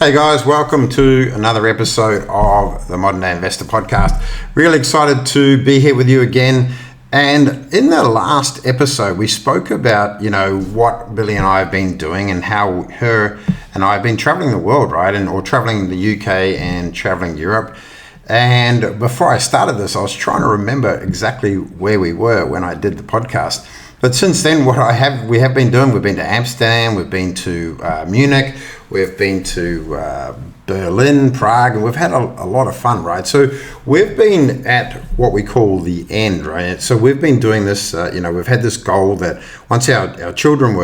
Hey guys, welcome to another episode of the Modern Day Investor Podcast. Really excited to be here with you again. And in the last episode, we spoke about, what Billy and I have been doing and how her and I have been traveling the world, right? Or traveling the UK and traveling Europe. And before I started this, I was trying to remember exactly where we were when I did the podcast. But since then, we have been doing, we've been to Amsterdam, we've been to Munich, we've been to Berlin, Prague, and we've had a lot of fun, right? So we've been at what we call the end, right? So we've been doing this, we've had this goal that once our children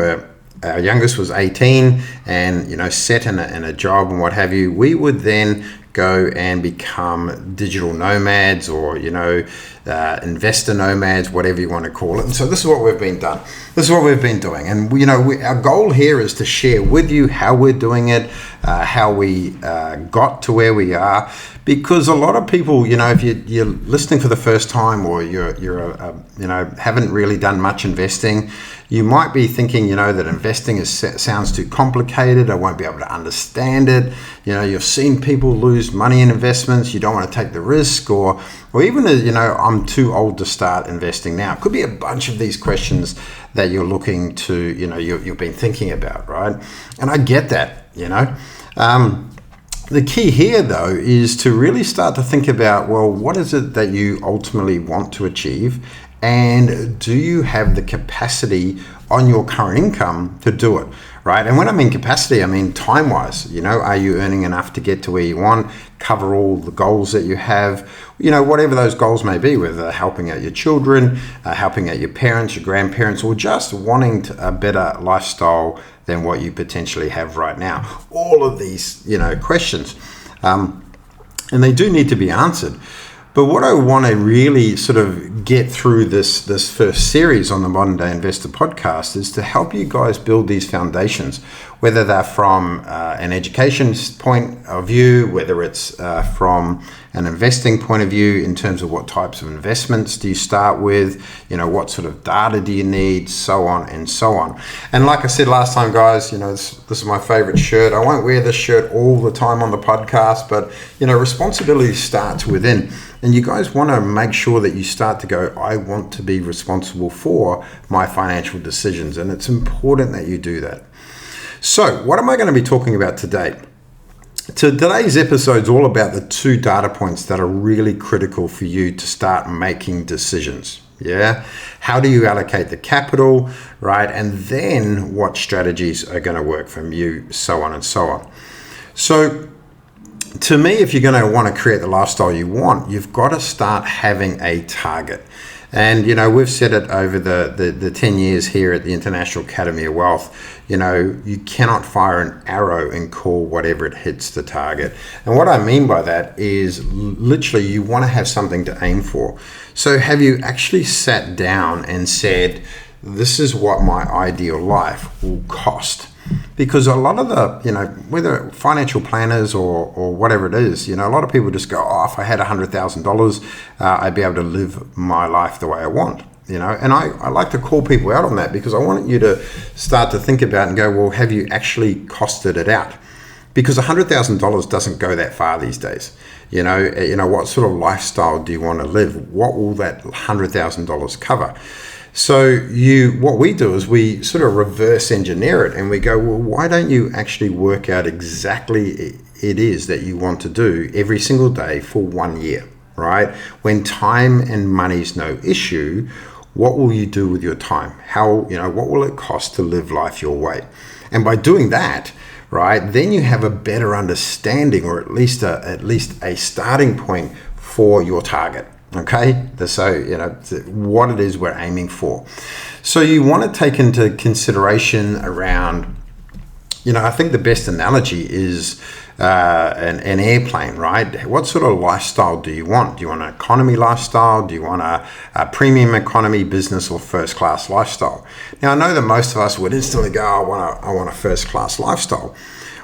our youngest was 18 and, set in a job and what have you, we would then go and become digital nomads or, investor nomads, whatever you want to call it. And so this is what we've been doing. And, our goal here is to share with you how we're doing it, how we got to where we are. Because a lot of people, if you're listening for the first time or haven't really done much investing, you might be thinking, that investing sounds too complicated. I won't be able to understand it. You've seen people lose money in investments. You don't want to take the risk, or even, I'm too old to start investing now. It could be a bunch of these questions that you're looking to, you've been thinking about, right? And I get that, The key here, though, is to really start to think about, well, what is it that you ultimately want to achieve? And do you have the capacity on your current income to do it, right? And when I mean capacity, I mean time-wise. Are you earning enough to get to where you want, cover all the goals that you have, whatever those goals may be, whether helping out your children, helping out your parents, your grandparents, or just wanting a better lifestyle than what you potentially have right now. All of these, questions, and they do need to be answered. But what I want to really sort of get through this first series on the Modern Day Investor Podcast is to help you guys build these foundations, whether they're from an education point of view, whether it's from an investing point of view in terms of what types of investments do you start with, what sort of data do you need, so on and so on. And like I said last time, guys, this is my favorite shirt. I won't wear this shirt all the time on the podcast, but, responsibility starts within. And you guys want to make sure that you start to go, I want to be responsible for my financial decisions. And it's important that you do that. So what am I going to be talking about today? Today's episode is all about the 2 data points that are really critical for you to start making decisions. Yeah. How do you allocate the capital, right? And then what strategies are going to work for you, so on and so on. So to me, if you're going to want to create the lifestyle you want, you've got to start having a target. And, we've said it over the 10 years here at the International Academy of Wealth, you cannot fire an arrow and call whatever it hits the target. And what I mean by that is literally you want to have something to aim for. So have you actually sat down and said, this is what my ideal life will cost? Because a lot of the, whether financial planners or whatever it is, a lot of people just go, if I had $100,000, I'd be able to live my life the way I want, And I like to call people out on that because I want you to start to think about and go, well, have you actually costed it out? Because $100,000 doesn't go that far these days. What sort of lifestyle do you want to live? What will that $100,000 cover? So what we do is we sort of reverse engineer it and we go, well, why don't you actually work out exactly it is that you want to do every single day for 1 year, right? When time and money's no issue, what will you do with your time? What will it cost to live life your way? And by doing that, right, then you have a better understanding or at least a starting point for your target. Okay, so what it is we're aiming for. So you want to take into consideration around, I think the best analogy is an airplane, right? What sort of lifestyle do you want? Do you want an economy lifestyle? Do you want a premium economy, business, or first class lifestyle? Now I know that most of us would instantly go, I want a first class lifestyle.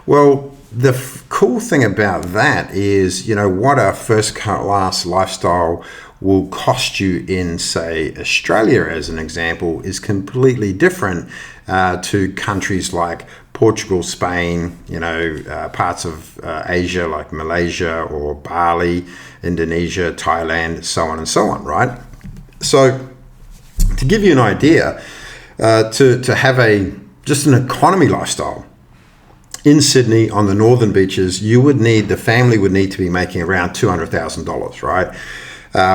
Well, the cool thing about that is, what a first class lifestyle will cost you in, say, Australia, as an example, is completely different to countries like Portugal, Spain, parts of Asia like Malaysia or Bali, Indonesia, Thailand, so on and so on, right? So to give you an idea, to have just an economy lifestyle in Sydney on the northern beaches, the family would need to be making around $200,000, right?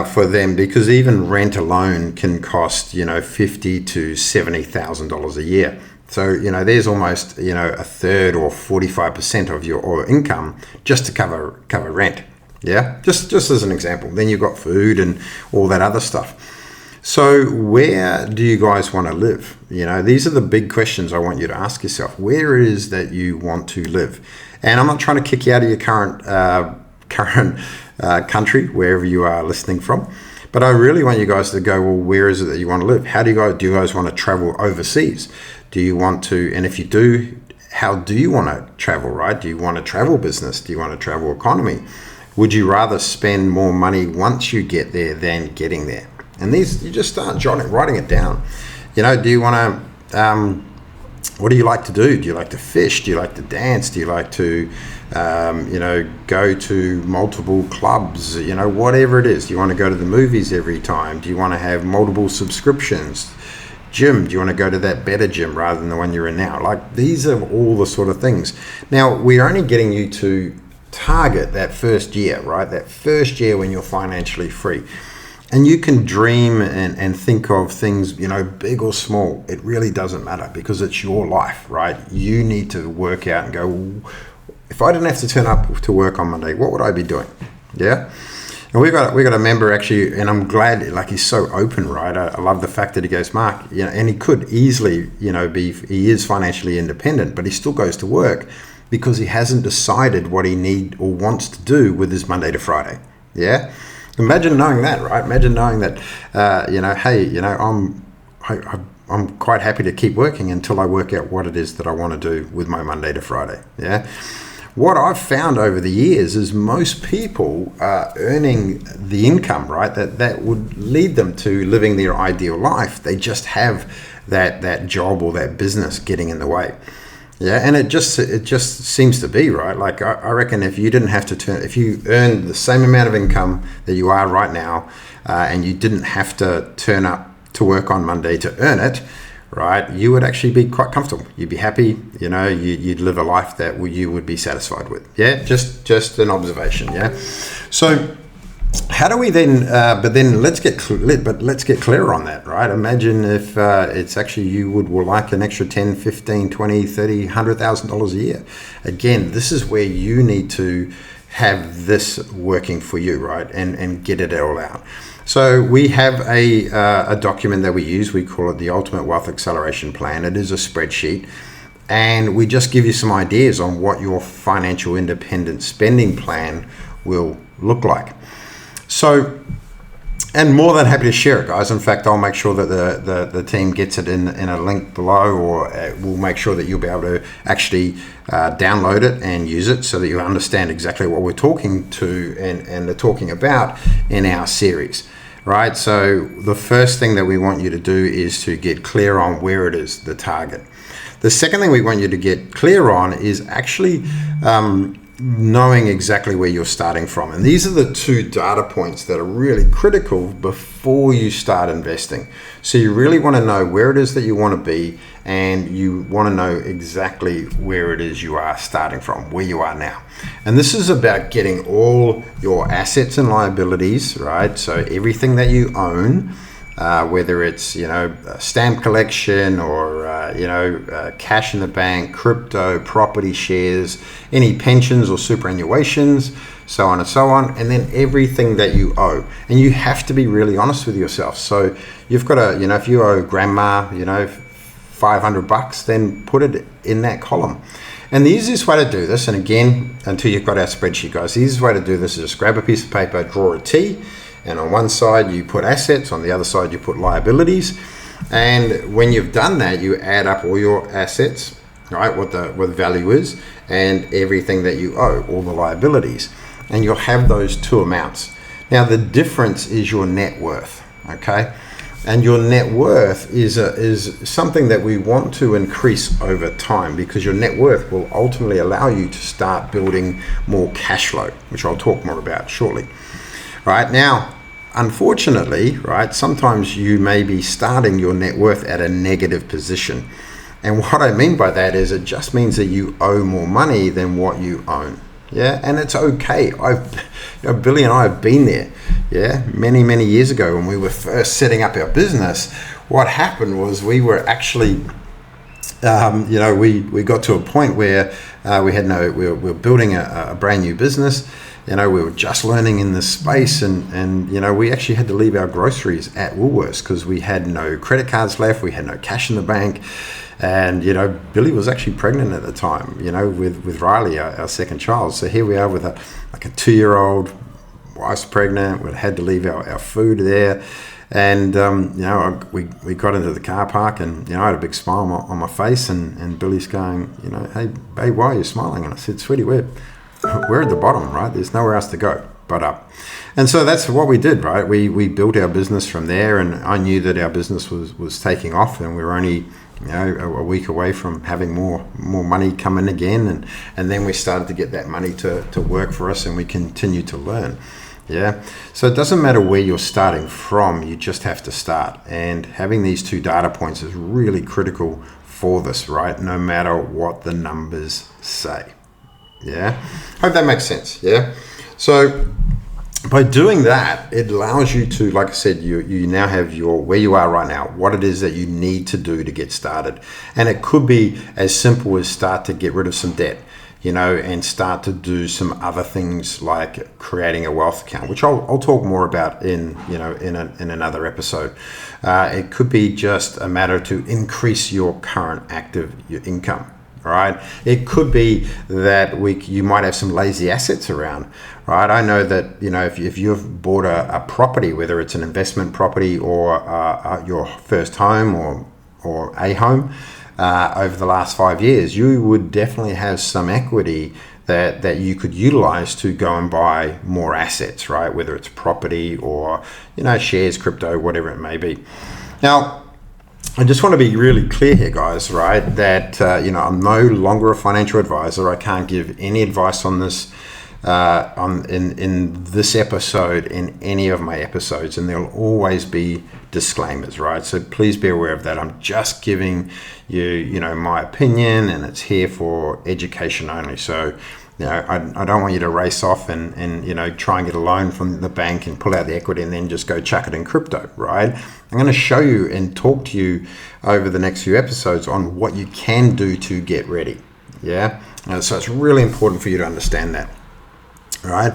For them, because even rent alone can cost, $50,000 to $70,000 a year. So, there's almost, a third or 45% of your income just to cover rent. Yeah, just as an example. Then you've got food and all that other stuff. So where do you guys want to live? These are the big questions I want you to ask yourself. Where is that you want to live? And I'm not trying to kick you out of your current country, wherever you are listening from. But I really want you guys to go, well, where is it that you want to live? Do you guys want to travel overseas? Do you want to, and if you do, how do you want to travel, right? Do you want to travel business? Do you want to travel economy? Would you rather spend more money once you get there than getting there? And these, you just start writing it down. Do you want to, what do you like to do? Do you like to fish? Do you like to dance? Do you like to, go to multiple clubs? Whatever it is. Do you want to go to the movies every time? Do you want to have multiple subscriptions? Gym, do you want to go to that better gym rather than the one you're in now? Like, these are all the sort of things. Now, we're only getting you to target that first year, right? That first year when you're financially free. And you can dream and think of things, big or small. It really doesn't matter, because it's your life, right? You need to work out and go, if I didn't have to turn up to work on Monday, what would I be doing? Yeah. And we got a member actually, and I'm glad, like, he's so open, right? I love the fact that he goes, Mark, and he could easily, he is financially independent, but he still goes to work because he hasn't decided what he needs or wants to do with his Monday to Friday. Yeah. Imagine knowing that, right? Imagine knowing that, I'm quite happy to keep working until I work out what it is that I want to do with my Monday to Friday. Yeah. What I've found over the years is most people are earning the income, right, that would lead them to living their ideal life. They just have that job or that business getting in the way. Yeah, and it just seems to be, right. Like, I reckon if you didn't have to if you earned the same amount of income that you are right now, and you didn't have to turn up to work on Monday to earn it, right, you would actually be quite comfortable. You'd be happy, you'd live a life that you would be satisfied with. Yeah, just an observation. Yeah. So how do we then, let's get clear on that, right? Imagine if it's actually you would like an extra 10, 15, 20, 30, $100,000 a year. Again, this is where you need to have this working for you, right? And get it all out. So we have a document that we use. We call it the Ultimate Wealth Acceleration Plan. It is a spreadsheet. And we just give you some ideas on what your financial independent spending plan will look like. So, and more than happy to share it, guys. In fact, I'll make sure that the team gets it in a link below, or we'll make sure that you'll be able to actually download it and use it so that you understand exactly what we're talking to and talking about in our series, right? So the first thing that we want you to do is to get clear on where it is, the target. The second thing we want you to get clear on is actually knowing exactly where you're starting from. And these are the two data points that are really critical before you start investing. So you really want to know where it is that you want to be, and you want to know exactly where it is you are starting from, where you are now. And this is about getting all your assets and liabilities, right? So everything that you own, whether it's, a stamp collection or, cash in the bank, crypto, property, shares, any pensions or superannuations, so on and so on, and then everything that you owe. And you have to be really honest with yourself. So you've got to, if you owe grandma, $500, then put it in that column. And the easiest way to do this, and again, until you've got our spreadsheet, guys, the easiest way to do this is just grab a piece of paper, draw a T, and on one side you put assets, on the other side you put liabilities. And when you've done that, you add up all your assets, right, what the value is, and everything that you owe, all the liabilities. And you'll have those two amounts. Now the difference is your net worth, okay? And your net worth is something that we want to increase over time, because your net worth will ultimately allow you to start building more cash flow, which I'll talk more about shortly. Right now, unfortunately, right, sometimes you may be starting your net worth at a negative position. And what I mean by that is it just means that you owe more money than what you own. Yeah, and it's okay. Billy and I have been there. Yeah, many years ago when we were first setting up our business. What happened was we were actually, we got to a point where we were building a brand new business. We were just learning in this space, and we actually had to leave our groceries at Woolworths because we had no credit cards left, we had no cash in the bank. And, Billy was actually pregnant at the time, with Riley, our second child. So here we are with a 2-year-old, wife's pregnant. We had to leave our food there. And, we got into the car park, and, I had a big smile on my face. And Billy's going, hey, babe, why are you smiling? And I said, sweetie, we're at the bottom, right? There's nowhere else to go but up. And so that's what we did, right? We built our business from there. And I knew that our business was taking off, and we were only a week away from having more money come in again, and then we started to get that money to work for us, and we continue to learn. Yeah, so it doesn't matter where you're starting from, you just have to start, and having these 2 data points is really critical for this, right? No matter what the numbers say. Yeah, hope that makes sense. Yeah, so by doing that, it allows you to, like I said, you now have where you are right now, what it is that you need to do to get started. And it could be as simple as start to get rid of some debt, and start to do some other things like creating a wealth account, which I'll talk more about in another episode. It could be just a matter to increase your current active income. Right, it could be that you might have some lazy assets around. Right, I know that if you've bought a property, whether it's an investment property or your first home or a home over the last 5 years, you would definitely have some equity that you could utilize to go and buy more assets. Right, whether it's property or shares, crypto, whatever it may be. Now, I just want to be really clear here, guys, right, that, I'm no longer a financial advisor. I can't give any advice on this in this episode, in any of my episodes, and there'll always be disclaimers, right? So please be aware of that. I'm just giving you, my opinion, and it's here for education only. So, I don't want you to race off and try and get a loan from the bank and pull out the equity and then just go chuck it in crypto, right? I'm going to show you and talk to you over the next few episodes on what you can do to get ready. Yeah. So it's really important for you to understand that. All right.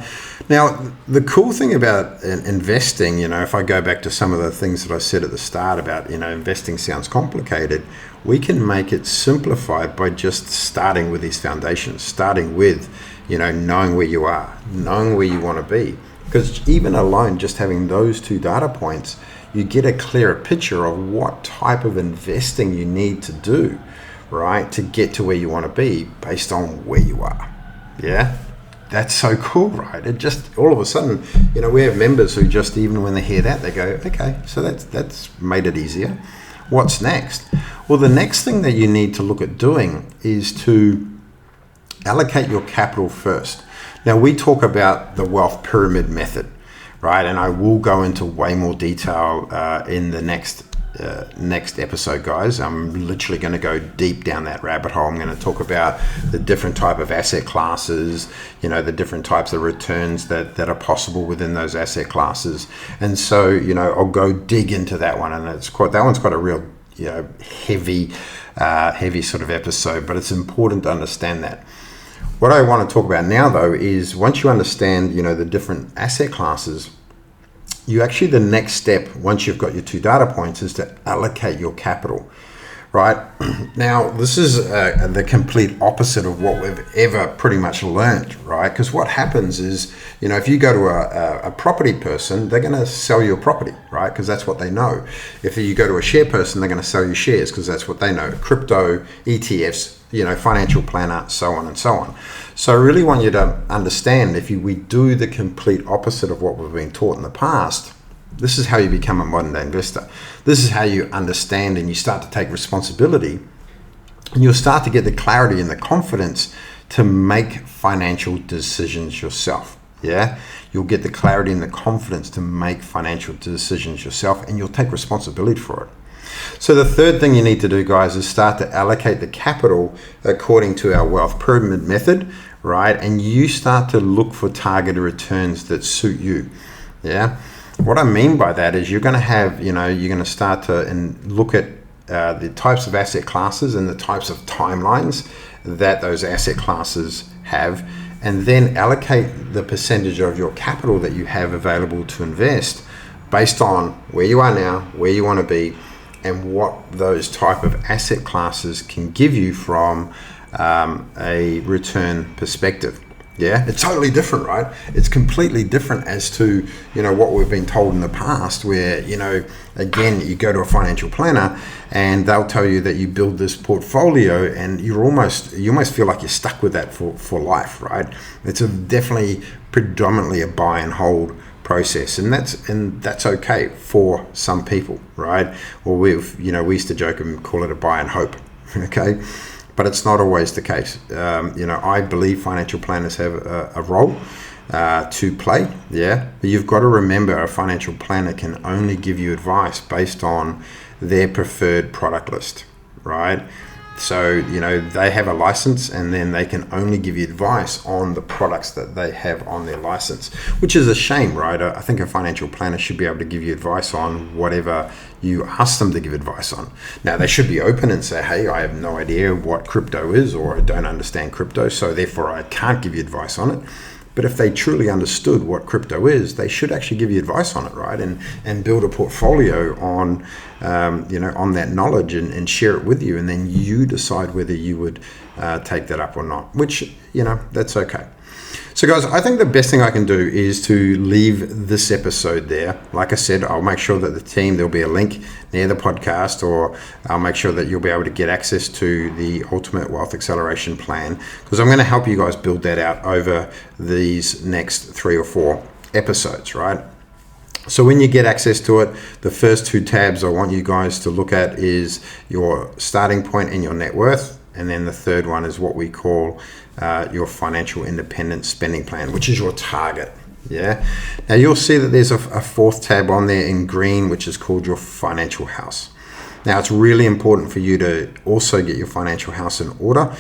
Now, the cool thing about investing, if I go back to some of the things that I said at the start about, investing sounds complicated, we can make it simplified by just starting with these foundations, starting with, knowing where you are, knowing where you want to be. Because even alone, just having those 2 data points, you get a clearer picture of what type of investing you need to do, right, to get to where you want to be based on where you are. Yeah. That's so cool, right? It just all of a sudden, we have members who just, even when they hear that, they go, okay, so that's made it easier. What's next? Well, the next thing that you need to look at doing is to allocate your capital first. Now, we talk about the wealth pyramid method, right? And I will go into way more detail in the next episode, guys. I'm literally going to go deep down that rabbit hole. I'm going to talk about the different type of asset classes, the different types of returns that are possible within those asset classes. And so, I'll go dig into that one, and that one's quite a real, heavy sort of episode, but it's important to understand that. What I want to talk about now, though, is once you understand, the different asset classes, the next step, once you've got your 2 data points, is to allocate your capital, right? Now, this is the complete opposite of what we've ever pretty much learned, right? Because what happens is, if you go to a property person, they're going to sell you a property, right? Because that's what they know. If you go to a share person, they're going to sell you shares because that's what they know. Crypto, ETFs, financial planner, so on and so on. So I really want you to understand, we do the complete opposite of what we've been taught in the past, This is how you become a modern day investor. This is how you understand and you start to take responsibility, and you'll start to get the clarity and the confidence to make financial decisions yourself. Yeah, you'll get the clarity and the confidence to make financial decisions yourself, and you'll take responsibility for it. So the third thing you need to do, guys, is start to allocate the capital according to our wealth pyramid method, right? And you start to look for targeted returns that suit you. Yeah. What I mean by that is you're going to have, you're going to start to look at the types of asset classes and the types of timelines that those asset classes have, and then allocate the percentage of your capital that you have available to invest based on where you are now, where you want to be, and what those type of asset classes can give you from a return perspective. Yeah, it's totally different, right? It's completely different as to, what we've been told in the past where, again, you go to a financial planner and they'll tell you that you build this portfolio and you almost feel like you're stuck with that for life, right? It's definitely predominantly a buy and hold process, and that's okay for some people, right? Or we used to joke and call it a buy and hope, okay? But it's not always the case. I believe financial planners have a role to play, yeah. But you've got to remember, a financial planner can only give you advice based on their preferred product list, right? So, they have a license, and then they can only give you advice on the products that they have on their license, which is a shame, right? I think a financial planner should be able to give you advice on whatever you ask them to give advice on. Now, they should be open and say, hey, I have no idea what crypto is, or I don't understand crypto, so therefore I can't give you advice on it. But if they truly understood what crypto is, they should actually give you advice on it, right? And build a portfolio on, on that knowledge and share it with you. And then you decide whether you would take that up or not, which, that's okay. So guys, I think the best thing I can do is to leave this episode there. Like I said, I'll make sure that there'll be a link near the podcast, or I'll make sure that you'll be able to get access to the Ultimate Wealth Acceleration Plan, because I'm going to help you guys build that out over these next 3 or 4 episodes, right? So when you get access to it, the first 2 tabs I want you guys to look at is your starting point and your net worth. And then the third one is what we call your financial independence spending plan, which is your target. Yeah. Now you'll see that there's a 4th tab on there in green, which is called your financial house. Now it's really important for you to also get your financial house in order.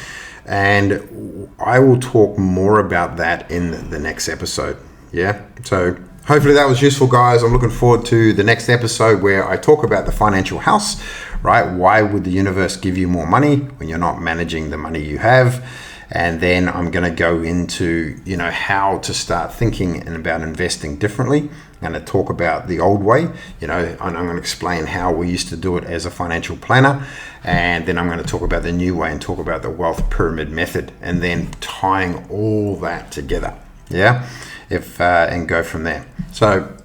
And I will talk more about that in the next episode. Yeah. So hopefully that was useful, guys. I'm looking forward to the next episode where I talk about the financial house, right? Why would the universe give you more money when you're not managing the money you have? And then I'm going to go into, how to start thinking and about investing differently. I'm going to talk about the old way, and I'm going to explain how we used to do it as a financial planner. And then I'm going to talk about the new way and talk about the wealth pyramid method, and then tying all that together. Yeah. And go from there. So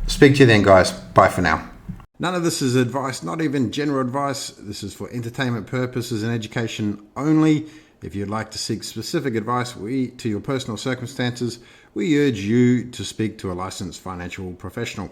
speak to you then, guys. Bye for now. None of this is advice, not even general advice. This is for entertainment purposes and education only. If you'd like to seek specific advice to your personal circumstances, we urge you to speak to a licensed financial professional.